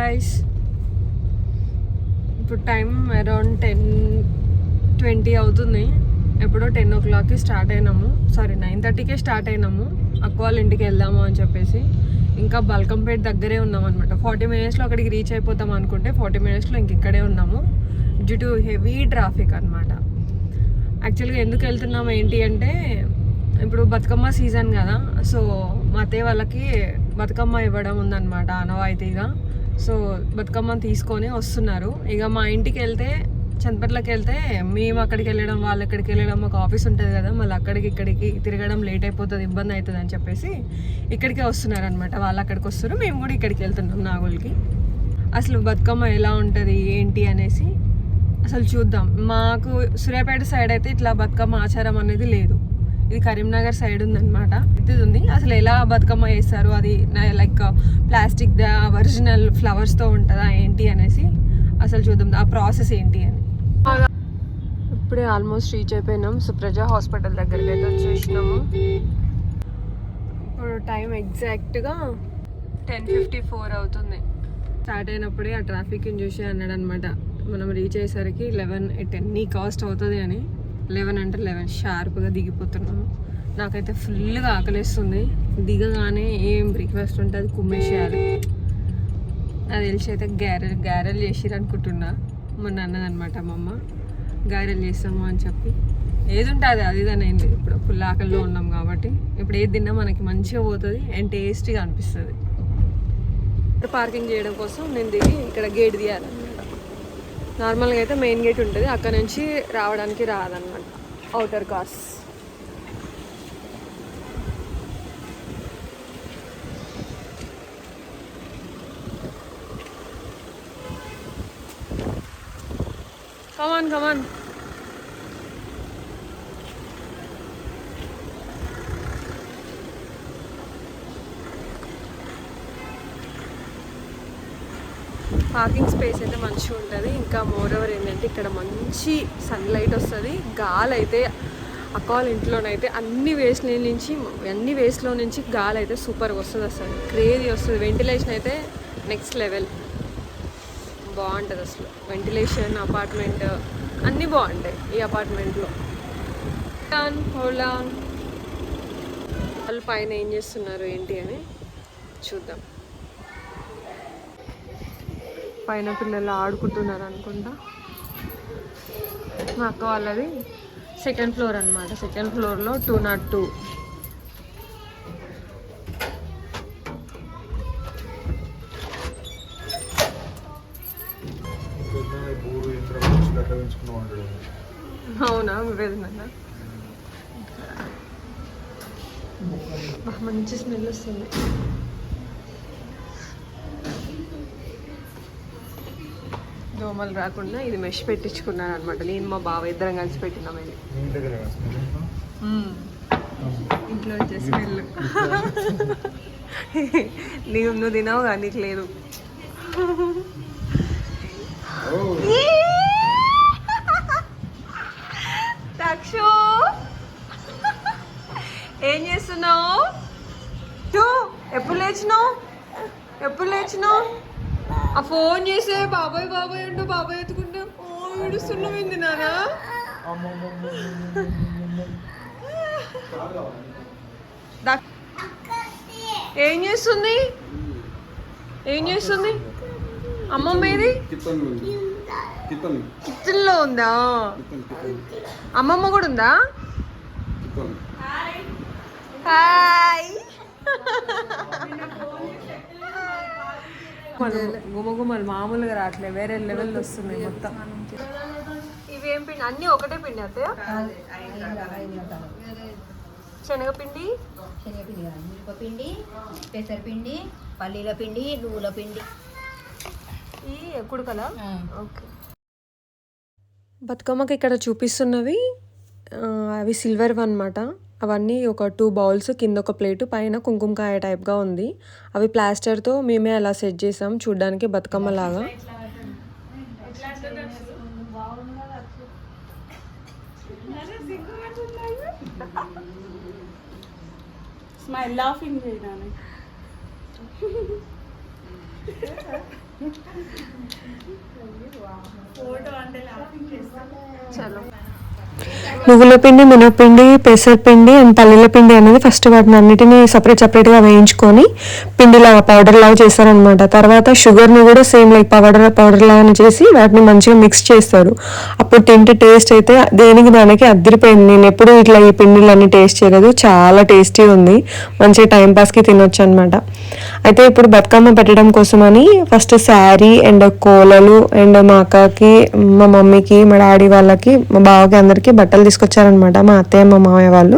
Guys, ఇప్పుడు time around 10:20 అవుతుంది. ఎప్పుడో 10 o'clockకి స్టార్ట్ అయినాము, 9:30కే స్టార్ట్ అయినాము. అక్క వాళ్ళ ఇంటికి వెళ్దాము అని చెప్పేసి ఇంకా బల్కంపేట దగ్గరే ఉన్నాం అనమాట. 40 minutesలో అక్కడికి రీచ్ అయిపోతాం అనుకుంటే 40 minutesలో ఇంక ఇక్కడే ఉన్నాము డ్యూ టు హెవీ ట్రాఫిక్ అనమాట. యాక్చువల్గా ఎందుకు వెళ్తున్నాము ఏంటి అంటే, ఇప్పుడు బతుకమ్మ సీజన్ కదా, సో మా అత్తయ్య వాళ్ళకి బతుకమ్మ ఇవ్వడం ఉందన్నమాట ఆనవాయితీగా. సో బతుకమ్మని తీసుకొని వస్తున్నారు. ఇక మా ఇంటికి వెళ్తే, చంద్రపట్లకి వెళ్తే మేము అక్కడికి వెళ్ళడం, వాళ్ళు ఎక్కడికి వెళ్ళడం, మాకు ఆఫీస్ ఉంటుంది కదా, మళ్ళీ అక్కడికి ఇక్కడికి తిరగడం లేట్ అయిపోతుంది, ఇబ్బంది అవుతుంది అని చెప్పేసి ఇక్కడికే వస్తున్నారు అనమాట. వాళ్ళు అక్కడికి వస్తారు, మేము కూడా ఇక్కడికి వెళ్తున్నాం నాగోల్కి. అసలు బతుకమ్మ ఎలా ఉంటుంది ఏంటి అనేసి అసలు చూద్దాం. మాకు సూర్యాపేట సైడ్ అయితే ఇట్లా బతుకమ్మ ఆచారం అనేది లేదు, ఇది కరీంనగర్ సైడ్ ఉందన్నమాట. ఇది ఉంది. అసలు ఎలా బతుకమ్మ చేస్తారు, అది లైక్ ప్లాస్టిక్ ఒరిజినల్ ఫ్లవర్స్తో ఉంటుందా ఏంటి అనేసి అసలు చూద్దాం, ఆ ప్రాసెస్ ఏంటి అని. ఇప్పుడే ఆల్మోస్ట్ రీచ్ అయిపోయినాం. సుప్రజ హాస్పిటల్ దగ్గరికి అయితే వచ్చేసినాము. ఇప్పుడు టైం ఎగ్జాక్ట్గా 10:54 అవుతుంది. స్టార్ట్ అయినప్పుడే ఆ ట్రాఫిక్ని చూసి అన్నాడు అనమాట, మనం రీచ్ అయ్యేసరికి 11:10 నీ కాస్ట్ అవుతుంది అని. 11 అంటే 11 షార్ప్గా దిగిపోతున్నాము. నాకైతే ఫుల్గా ఆకలిస్తుంది. దిగగానే ఏం బ్రేక్ఫాస్ట్ ఉంటే అది కుమ్మేసేయాలి. అది తెలిసి అయితే గారెలు చేసిరు అనుకుంటున్నా. మొన్న అన్నదనమాట మా అమ్మ, గారెలు చేస్తాము అని చెప్పి. ఏది ఉంటుంది అది ఇదని ఏం లేదు, ఇప్పుడు ఫుల్ ఆకలిలో ఉన్నాం కాబట్టి ఇప్పుడు ఏది తిన్నా మనకి మంచిగా పోతుంది అండ్ టేస్టీగా అనిపిస్తుంది. పార్కింగ్ చేయడం కోసం నేను దిగి ఇక్కడ గేట్ తీయాలన్నమాట. నార్మల్గా అయితే మెయిన్ గేట్ ఉంటుంది, అక్కడ నుంచి రావడానికి రాదన్నమాట అవుటర్ కార్స్. కమాన్ పార్కింగ్ స్పేస్ అయితే మంచిగా ఉంటుంది. ఇంకా మోర్ ఓవర్ ఏంటంటే ఇక్కడ మంచి సన్లైట్ వస్తుంది. గాలి అయితే అక్క వాళ్ళ ఇంట్లోనైతే అన్ని వేస్ట్లో నుంచి గాలి అయితే సూపర్గా వస్తుంది, అసలు క్రేజీ వస్తుంది. వెంటిలేషన్ అయితే నెక్స్ట్ లెవెల్ బాగుంటుంది. అసలు వెంటిలేషన్, అపార్ట్మెంట్ అన్నీ బాగుంటాయి ఈ అపార్ట్మెంట్లో. వాళ్ళు పైన ఏం చేస్తున్నారు ఏంటి అని చూద్దాం. పైన పిల్లలు ఆడుకుంటున్నారు అనుకుంటా. మా అక్క వాళ్ళది సెకండ్ ఫ్లోర్ అనమాట. సెకండ్ ఫ్లోర్లో 202. అవునా, వేదన మంచి స్మెల్ వస్తుంది. దోమలు రాకుండా ఇది మెష్ పెట్టించుకున్నాను అనమాట. నేను మా బావ ఇద్దరం కలిసి పెట్టినాం. ఇది ఇంట్లో వచ్చే స్మెల్. నువ్వు తినావు కానీ నీకు లేదు. తక్షు ఏం చేస్తున్నావు? ఎప్పుడు లేచినావు? ఆ ఫోన్ చేసే బాబాయ్ అంటూ బాబాయ్ ఎత్తుకుంటా ఏడుస్తున్నావు. ఏంది నానా? ఏం చేస్తుంది అమ్మమ్మ? ఏది కిచెన్లో ఉందా? అమ్మమ్మ కూడా ఉందా? హాయ్. గుమగుమలు మామూలుగా రావట్లేదు, వేరే లెవెల్ వస్తున్నాయి మొత్తం. ఇవేం పిండి? అన్నీ ఒకటే పిండి అత్తయ్య? శనగపిండి, మిరపపిండి, పెసరపిండి, పల్లీల పిండి, నువ్వుల పిండి. ఈ కుడకలా? ఓకే. బతుకమ్మకి ఇక్కడ చూపిస్తున్నవి అవి సిల్వర్ అనమాట. అవన్నీ ఒక 2 bowls, కింద ఒక ప్లేటు, పైన కుంకుమకాయ టైప్గా ఉంది. అవి ప్లాస్టర్తో మేమే అలా సెట్ చేసాం, చూడ్డానికి బతుకమ్మ లాగా. స్మైల్ లాఫింగ్ చేయడానికి చలో నువ్వుల పిండి, మినపపిండి, పెసరపిండి అండ్ పల్లీల పిండి అనేది ఫస్ట్ వాటిని అన్నిటిని సపరేట్గా వేయించుకొని పిండిలాగా పౌడర్ లాగా చేస్తారనమాట. తర్వాత షుగర్ని కూడా సేమ్ లైక్ పౌడర్ లాగానే చేసి వాటిని మంచిగా మిక్స్ చేస్తారు. అప్పుడు తింటే టేస్ట్ అయితే దేనికి దానికి అద్దరిపోయింది. నేను ఎప్పుడు ఇట్లా ఈ పిండిలన్నీ టేస్ట్ చేయలేదు, చాలా టేస్టీ ఉంది, మంచిగా టైంపాస్కి తినొచ్చు అనమాట. అయితే ఇప్పుడు బతుకమ్మ పెట్టడం కోసమని ఫస్ట్ శారీ అండ్ కోలలు అండ్ మా అక్కకి, మా మమ్మీకి, మా డాడీ వాళ్ళకి, మా బావకి అందరికీ బట్టలు తీసుకొచ్చారనమాట. మా అత్తయ్య, మా మామయ్య వాళ్ళు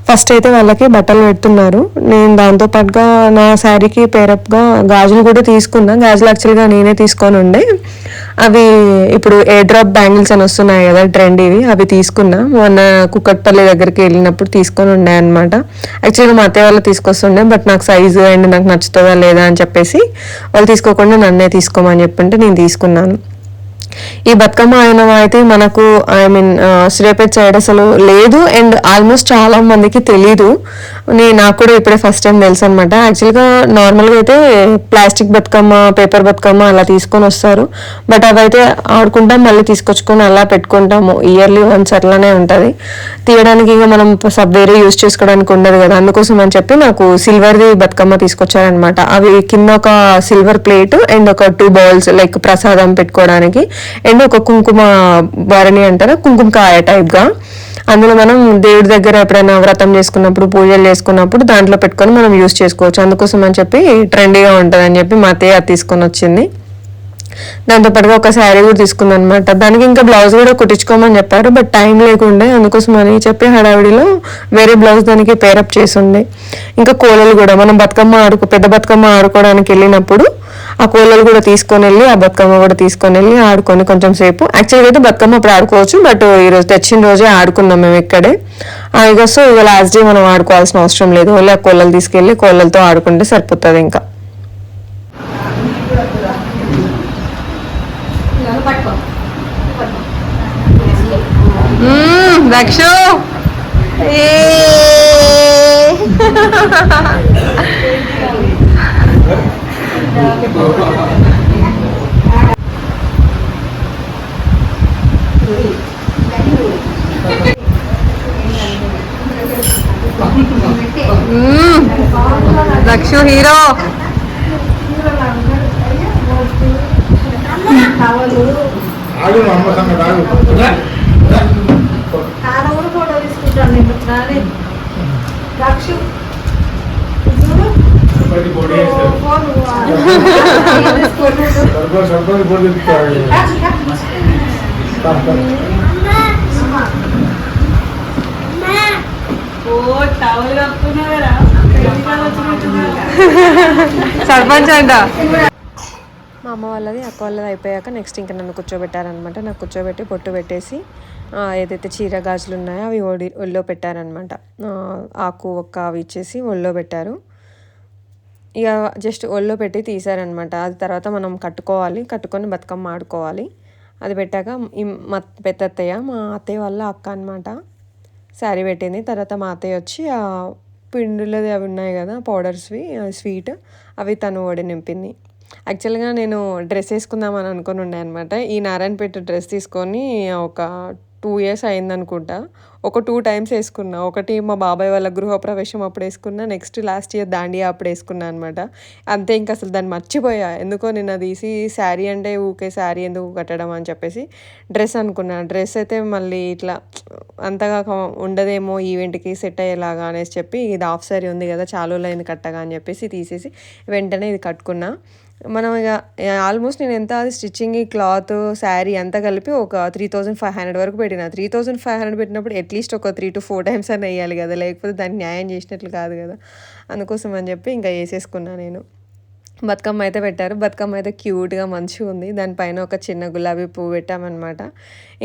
ఫస్ట్ అయితే వాళ్ళకి బట్టలు పెడుతున్నారు. నేను దాంతోపాటుగా నా శారీకి పేరప్గా గాజులు కూడా తీసుకున్నా. గాజులు యాక్చువల్గా నేనే తీసుకొని ఉండే, అవి ఇప్పుడు ఎయిర్ డ్రాప్ బ్యాంగిల్స్ అని వస్తున్నాయి కదా ట్రెండ్, అవి తీసుకున్నా. మొన్న కుక్కట్పల్లి దగ్గరికి వెళ్ళినప్పుడు తీసుకొని ఉండే అనమాట. యాక్చువల్గా మా అత్తయ్య వాళ్ళు తీసుకొస్తుండే, బట్ నాకు సైజు అండ్ నాకు నచ్చుతుందా లేదా అని చెప్పేసి వాళ్ళు తీసుకోకుండా నన్నే తీసుకోమని చెప్పింటే నేను తీసుకున్నాను. ఈ బతుకమ్మ అయిన అయితే మనకు సూర్యాపేట సైడ్ అసలు లేదు అండ్ ఆల్మోస్ట్ చాలా మందికి తెలీదు. నాకు కూడా ఇప్పుడే ఫస్ట్ టైం తెలుసు అనమాట. యాక్చువల్గా నార్మల్గా అయితే ప్లాస్టిక్ బతుకమ్మ, పేపర్ బతుకమ్మ అలా తీసుకొని వస్తారు, బట్ అవైతే ఆడుకుంటాం, మళ్ళీ తీసుకొచ్చుకొని అలా పెట్టుకుంటాము. ఇయర్లీ వన్స్ అట్లానే ఉంటుంది. తీయడానికి ఇంకా మనం వేరే యూజ్ చేసుకోవడానికి ఉండదు కదా, అందుకోసం అని చెప్పి నాకు సిల్వర్ది బతుకమ్మ తీసుకొచ్చారనమాట. అవి కింద ఒక సిల్వర్ ప్లేట్ అండ్ ఒక 2 బౌల్స్ లైక్ ప్రసాదం పెట్టుకోవడానికి అండ్ ఒక కుంకుమ భరణి అంటారా, కుంకుమ కాయ టైప్గా. అందులో మనం దేవుడి దగ్గర ఎప్పుడైనా వ్రతం చేసుకున్నప్పుడు, పూజలు చేసుకున్నప్పుడు దాంట్లో పెట్టుకొని మనం యూజ్ చేసుకోవచ్చు. అందుకోసం అని చెప్పి ట్రెండీగా ఉంటుంది అని చెప్పి మా అత్తయ్య తీసుకొని వచ్చింది. దాంతోపాటుగా ఒక శారీ కూడా తీసుకుంది అనమాట. దానికి ఇంకా బ్లౌజ్ కూడా కుట్టించుకోమని చెప్పారు, బట్ టైం లేకుండే, అందుకోసం అని చెప్పి హడావిడిలో వేరే బ్లౌజ్ దానికి పేరప్ చేసి ఉండే. ఇంకా కోలలు కూడా మనం పెద్ద బతుకమ్మ ఆడుకోవడానికి వెళ్ళినప్పుడు ఆ కోలలు కూడా తీసుకొని వెళ్ళి, ఆ బతుకమ్మ కూడా తీసుకొని వెళ్ళి ఆడుకొని కొంచెం సేపు. యాక్చువల్గా అయితే బతుకమ్మ అప్పుడు ఆడుకోవచ్చు, బట్ ఈరోజు తెచ్చిన రోజే ఆడుకున్నాం మేము ఇక్కడే. ఇక సో ఇక లాస్ట్ డే మనం ఆడుకోవాల్సిన అవసరం లేదు, ఓన్లీ ఆ కోలలు తీసుకెళ్ళి కోలలతో ఆడుకుంటే సరిపోతుంది. ఇంకా దక్షు దక్షు హీరో. ఫోటో తీసుకుంటాను దక్షు. సర్పంచ్ అంట. మా అమ్మ వాళ్ళది, అక్క వాళ్ళది అయిపోయాక నెక్స్ట్ ఇంకా నన్ను కూర్చోబెట్టారనమాట. నాకు కూర్చోబెట్టి పొట్టు పెట్టేసి ఏదైతే చీర గాజులు ఉన్నాయో అవి ఒళ్ళో పెట్టారనమాట. ఆకు ఒక్క అవి ఇచ్చేసి ఒళ్ళో పెట్టారు. ఇక జస్ట్ ఒళ్ళో పెట్టి తీసారనమాట. అది తర్వాత మనం కట్టుకొని బతుకమ్మ ఆడుకోవాలి. అది పెట్టాక మా పెద్ద అత్తయ్య, మా అత్తయ్య వాళ్ళ అక్క అనమాట, శారీ పెట్టింది. తర్వాత మా అత్తయ్య వచ్చి ఆ పిండులది అవి ఉన్నాయి కదా పౌడర్స్వి, స్వీట్, అవి తను వడి నింపింది. యాక్చువల్గా నేను డ్రెస్ వేసుకుందామని అనుకుని ఉండే అనమాట. ఈ నారాయణపేట డ్రెస్ తీసుకొని ఒక 2 years అయిందనుకుంటా. ఒక 2 times వేసుకున్నా. ఒకటి మా బాబాయ్ వాళ్ళ గృహప్రవేశం అప్పుడు వేసుకున్నా, నెక్స్ట్ లాస్ట్ ఇయర్ దాండియా అప్పుడు వేసుకున్నా అనమాట. అంతే, ఇంకా అసలు దాన్ని మర్చిపోయా. ఎందుకో నిన్న తీసి శారీ అంటే ఊకే శారీ ఎందుకు కట్టడం అని చెప్పేసి డ్రెస్ అనుకున్నా. డ్రెస్ అయితే మళ్ళీ ఇట్లా అంతగా ఉండదేమో ఈవెంట్కి సెట్ అయ్యేలాగా అనేసి చెప్పి, ఇది హాఫ్ శారీ ఉంది కదా చాలా రోజులైంది కట్టగా అని చెప్పేసి తీసేసి వెంటనే ఇది కట్టుకున్నా. మనం ఇక ఆల్మోస్ట్ నేను ఎంత అది స్టిచ్చింగ్, క్లాత్, శారీ అంతా కలిపి ఒక 3500 వరకు పెట్టిన. 3500 పెట్టినప్పుడు అట్లీస్ట్ ఒక 3 to 4 times అని వేయాలి కదా, లేకపోతే దాన్ని న్యాయం చేసినట్లు కాదు కదా. అందుకోసం అని చెప్పి ఇంకా వేసేసుకున్నా నేను. బతుకమ్మ అయితే పెట్టారు. బతుకమ్మ అయితే క్యూట్గా మంచిగా ఉంది. దానిపైన ఒక చిన్న గులాబీ పువ్వు పెట్టామన్నమాట.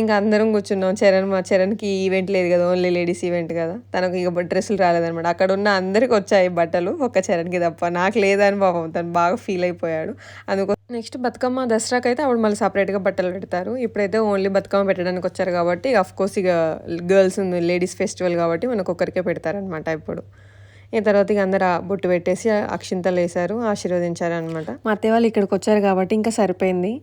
ఇంకా అందరం కూర్చున్నాం. చరణ్కి ఈవెంట్ లేదు కదా, ఓన్లీ లేడీస్ ఈవెంట్ కదా, తనకు ఇక డ్రెస్సులు రాలేదనమాట. అక్కడ ఉన్న అందరికి వచ్చాయి బట్టలు, ఒక్క చరణ్కి తప్ప. నాకు లేదని పాపం తను బాగా ఫీల్ అయిపోయాడు. అందుకోసం నెక్స్ట్ బతుకమ్మ దసరాకి అయితే అప్పుడు మళ్ళీ సపరేట్గా బట్టలు పెడతారు. ఇప్పుడైతే ఓన్లీ బతుకమ్మ పెట్టడానికి వచ్చారు కాబట్టి అఫ్కోర్స్ ఇక గర్ల్స్ లేడీస్ ఫెస్టివల్ కాబట్టి మనకు ఒక్కరికే పెడతారనమాట. ఇప్పుడు ఈ తర్వాత ఇక అందరు బొట్టు పెట్టేసి అక్షింతలు వేశారు, ఆశీర్వదించారు అనమాట. మా అత్తయ్య వాళ్ళు ఇక్కడికి వచ్చారు కాబట్టి ఇంకా సరిపోయింది.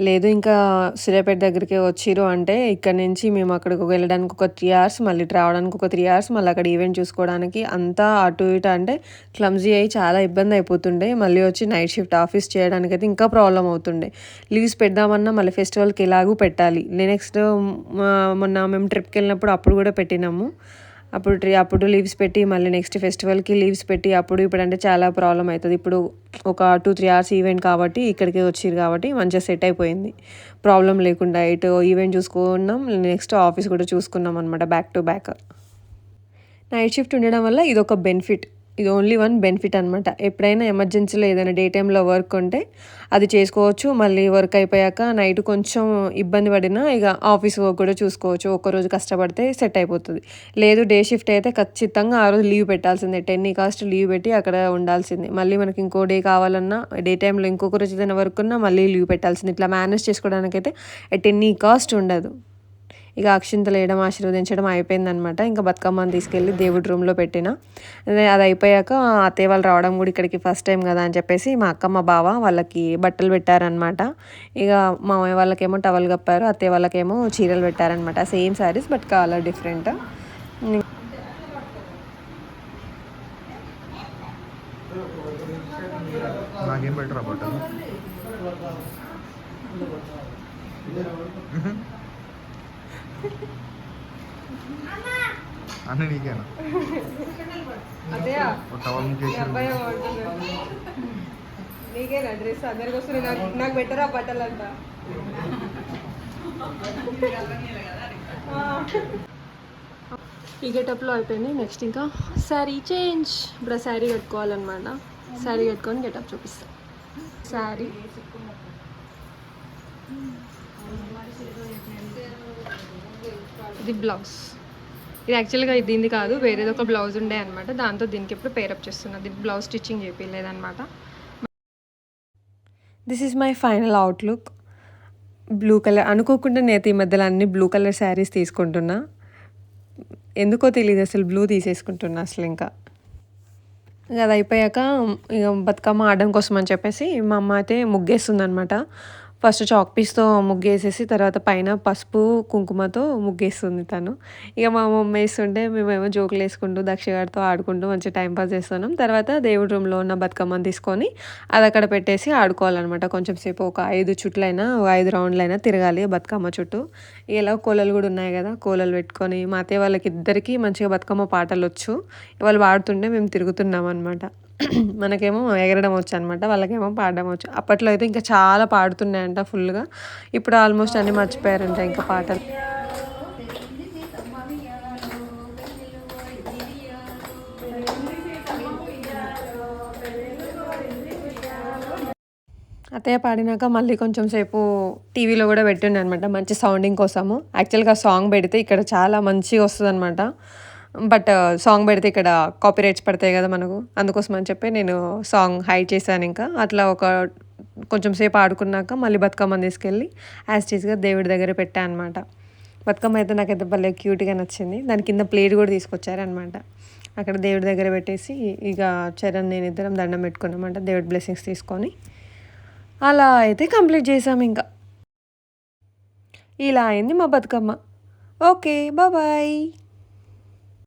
లేదు ఇంకా సూర్యాపేట దగ్గరికి వచ్చిరు అంటే ఇక్కడ నుంచి మేము అక్కడికి వెళ్ళడానికి ఒక 3 hours, మళ్ళీ రావడానికి ఒక 3 hours, మళ్ళీ అక్కడ ఈవెంట్ చూసుకోవడానికి అంతా అటు ఇటు అంటే క్లమ్జీ అయ్యి చాలా ఇబ్బంది అయిపోతుండే. మళ్ళీ వచ్చి నైట్ షిఫ్ట్ ఆఫీస్ చేయడానికి అయితే ఇంకా ప్రాబ్లం అవుతుండే. లీవ్స్ పెడదామన్నా మళ్ళీ ఫెస్టివల్కి ఎలాగూ పెట్టాలి. నెక్స్ట్ మొన్న మేము ట్రిప్కి వెళ్ళినప్పుడు అప్పుడు కూడా పెట్టినాము. అప్పుడు లీవ్స్ పెట్టి మళ్ళీ నెక్స్ట్ ఫెస్టివల్కి లీవ్స్ పెట్టి ఇప్పుడు అంటే చాలా ప్రాబ్లం అవుతుంది. ఇప్పుడు ఒక 2-3 hours ఈవెంట్ కాబట్టి ఇక్కడికి వచ్చిరు కాబట్టి మంచిగా సెట్ అయిపోయింది, ప్రాబ్లం లేకుండా. ఇటు ఈవెంట్ చూసుకున్నాం, నెక్స్ట్ ఆఫీస్ కూడా చూసుకున్నాం అనమాట, back to back. Night shift ఉండడం వల్ల ఇది ఒక బెనిఫిట్, ఇది ఓన్లీ వన్ బెనిఫిట్ అనమాట. ఎప్పుడైనా ఎమర్జెన్సీలో ఏదైనా డే టైంలో వర్క్ ఉంటే అది చేసుకోవచ్చు. మళ్ళీ వర్క్ అయిపోయాక నైట్ కొంచెం ఇబ్బంది పడినా ఇక ఆఫీస్ వర్క్ కూడా చూసుకోవచ్చు. ఒక్కరోజు కష్టపడితే సెట్ అయిపోతుంది. లేదు డే షిఫ్ట్ అయితే ఖచ్చితంగా ఆ రోజు లీవ్ పెట్టాల్సిందే, 10 కాస్ట్ లీవ్ పెట్టి అక్కడ ఉండాల్సిందే. మళ్ళీ మనకి ఇంకో డే కావాలన్నా డే టైంలో ఇంకొక రోజు ఏదైనా వర్క్ ఉన్నా మళ్ళీ లీవ్ పెట్టాల్సింది. ఇట్లా మేనేజ్ చేసుకోవడానికైతే 10 కాస్ట్ ఉండదు. ఇక అక్షింతలు వేయడం, ఆశీర్వదించడం అయిపోయిందనమాట. ఇంకా బతుకమ్మని తీసుకెళ్ళి దేవుడి రూమ్లో పెట్టిన. అది అయిపోయాక అత్తయ్య వాళ్ళు రావడం కూడా ఇక్కడికి ఫస్ట్ టైం కదా అని చెప్పేసి మా అక్క మా బావ వాళ్ళకి బట్టలు పెట్టారనమాట. ఇక మామయ్య వాళ్ళకేమో టవల్ కప్పారు, అత్తయ్య వాళ్ళకేమో చీరలు పెట్టారనమాట. Same saris but colour different. నాకేం బెటర్ బట్టలు అన్నీ నీకేనా? నీకేనా డ్రెస్? అందరికి వస్తుంది, నాకు బెటరా బట్టలు అంతా. ఈ గెటప్లో అయిపోయింది. నెక్స్ట్ ఇంకా శారీ చేంజ్. ఇప్పుడు శారీ కట్టుకోవాలన్నమాట. శారీ కట్టుకొని గెటప్ చూపిస్తాను. శారీ ఇది బ్లౌజ్. ఇది యాక్చువల్గా దీనిది కాదు, వేరేది ఒక బ్లౌజ్ ఉండే అనమాట. దాంతో దీనికి ఎప్పుడు పేరప్ చేస్తున్నది, బ్లౌజ్ స్టిచ్చింగ్ చేయలేదన్నమాట. This is my final outlook. Blue colour అనుకోకుండా నేను ఈ మధ్యలో అన్ని బ్లూ కలర్ శారీస్ తీసుకుంటున్నా. ఎందుకో తెలియదు, అసలు బ్లూ తీసేసుకుంటున్నా అసలు. ఇంకా అది అయిపోయాక ఇక బతుకమ్మ ఆడడం కోసం అని చెప్పేసి మా అమ్మ అయితే ముగ్గేస్తుంది అనమాట. ఫస్ట్ చాక్ పీస్తో ముగ్గేసేసి తర్వాత పైన పసుపు కుంకుమతో ముగ్గేస్తుంది తను. ఇక మా మమ్మీ వేస్తుంటే మేమేమో జోకులు వేసుకుంటూ దక్షగారితో ఆడుకుంటూ మంచిగా టైంపాస్ చేస్తున్నాం. తర్వాత దేవుడి రూమ్లో ఉన్న బతుకమ్మని తీసుకొని అది అక్కడ పెట్టేసి ఆడుకోవాలన్నమాట. కొంచెం సేపు ఒక 5 చుట్లైనా 5 రౌండ్లైనా తిరగాలి బతుకమ్మ చుట్టూ. ఇలా కోలలు కూడా ఉన్నాయి కదా, కోలలు పెట్టుకొని మా అత్తయ్య వాళ్ళకి ఇద్దరికి మంచిగా బతుకమ్మ పాటలు వచ్చు. వాళ్ళు పాడుతుంటే మేము తిరుగుతున్నాం అనమాట. మనకేమో ఎగరడం వచ్చు అనమాట, వాళ్ళకేమో పాడడం వచ్చు. అప్పట్లో అయితే ఇంకా చాలా పాడుతున్నాయంట ఫుల్గా. ఇప్పుడు ఆల్మోస్ట్ అన్నీ మర్చిపోయారంట ఇంకా పాటలు. అత్తయ్య పాడినాక మళ్ళీ కొంచెం సేపు టీవీలో కూడా పెట్టిండే అనమాట, మంచి సౌండింగ్ కోసము. యాక్చువల్గా సాంగ్ పెడితే ఇక్కడ చాలా మంచిగా వస్తుంది అనమాట. బట్ సాంగ్ పెడితే ఇక్కడ కాపీరైట్స్ పడతాయి కదా మనకు, అందుకోసం అని చెప్పి నేను సాంగ్ హైడ్ చేశాను. ఇంకా అట్లా కొంచెం సేపు ఆడుకున్నాక మళ్ళీ బతుకమ్మని తీసుకెళ్ళి యాస్టీస్గా దేవుడి దగ్గర పెట్టాను అనమాట. బతుకమ్మ అయితే నాకైతే భలే క్యూట్గా నచ్చింది. దాని కింద ప్లేట్ కూడా తీసుకొచ్చారనమాట. అక్కడ దేవుడి దగ్గర పెట్టేసి ఇక చరణ్ నేను ఇద్దరం దండం పెట్టుకున్నామంట, దేవుడి బ్లెస్సింగ్స్ తీసుకొని. అలా అయితే కంప్లీట్ చేసాం. ఇంకా ఇలా అయింది మా బతుకమ్మ. Okay, bye.